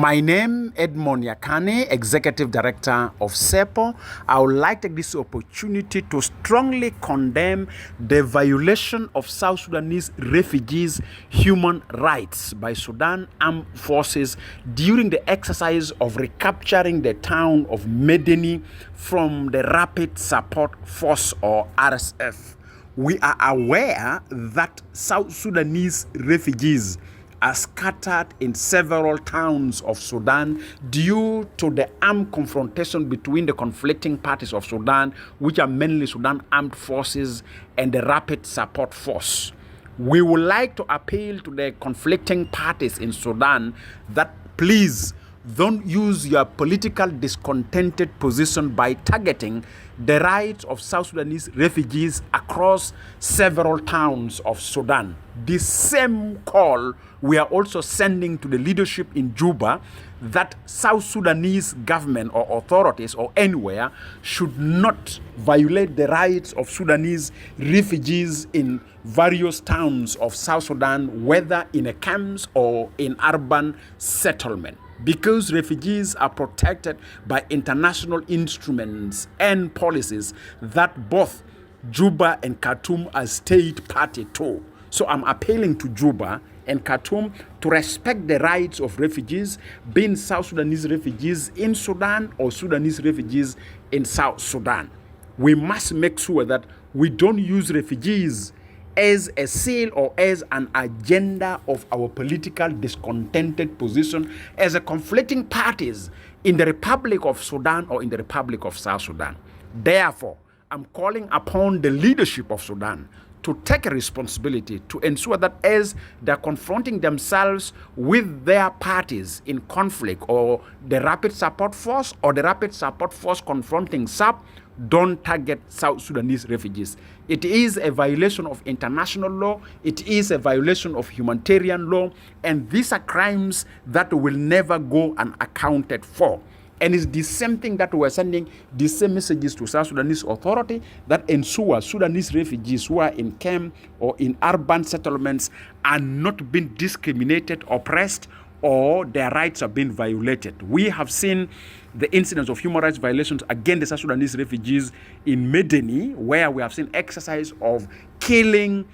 My name Edmond Yakane, Executive Director of Seibo. I would like to take this opportunity to strongly condemn the violation of South Sudanese refugees' human rights by Sudan armed forces during the exercise of recapturing the town of Medeni from the Rapid Support Force or RSF. We are aware that South Sudanese refugees are scattered in several towns of Sudan due to the armed confrontation between the conflicting parties of Sudan, which are mainly Sudan Armed Forces and the Rapid Support Force. We would like to appeal to the conflicting parties in Sudan that please don't use your political discontented position by targeting the rights of South Sudanese refugees across several towns of Sudan. The same call we are also sending to the leadership in Jooba that South Sudanese government or authorities or anywhere should not violate the rights of Sudanese refugees in various towns of South Sudan, whether in a camps or in urban settlement. Because refugees are protected by international instruments and policies that both Jooba and Khartoum are state party to. So I'm appealing to Jooba and Khartoum to respect the rights of refugees, being South Sudanese refugees in Sudan or Sudanese refugees in South Sudan. We must make sure that we don't use refugees as a seal or as an agenda of our political discontented position as a conflicting parties in the Republic of Sudan or in the Republic of South Sudan. Therefore, I'm calling upon the leadership of Sudan to take a responsibility to ensure that as they're confronting themselves with their parties in conflict or the Rapid Support Force or the Rapid Support Force confronting SAP, don't target South Sudanese refugees. It is a violation of international law. It is a violation of humanitarian law. And these are crimes that will never go unaccounted for. And it's the same thing that we're sending the same messages to South Sudanese authority that ensure Sudanese refugees who are in camp or in urban settlements are not being discriminated, oppressed, or their rights are being violated. We have seen the incidents of human rights violations against the South Sudanese refugees in Medeni, where we have seen exercise of killing,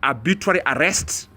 arbitrary arrests,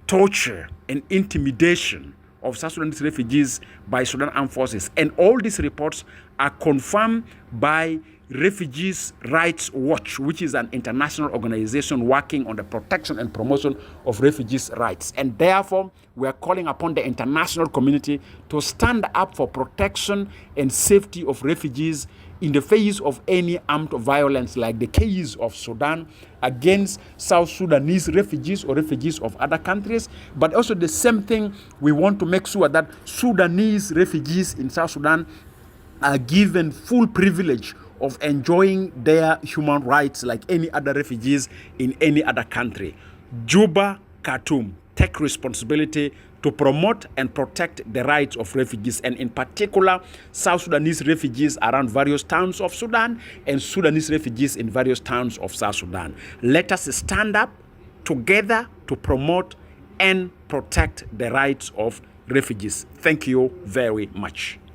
torture, and intimidation of South Sudanese refugees by Sudan Armed Forces. And all these reports are confirmed by Refugees Rights Watch, which is an international organization working on the protection and promotion of refugees' rights. And therefore, we are calling upon the international community to stand up for protection and safety of refugees in the face of any armed violence like the case of Sudan against South Sudanese refugees or refugees of other countries. But also the same thing, we want to make sure that Sudanese refugees in South Sudan are given full privilege of enjoying their human rights like any other refugees in any other country. Jooba, Khartoum, take responsibility to promote and protect the rights of refugees, and in particular, South Sudanese refugees around various towns of Sudan and Sudanese refugees in various towns of South Sudan. Let us stand up together to promote and protect the rights of refugees. Thank you very much.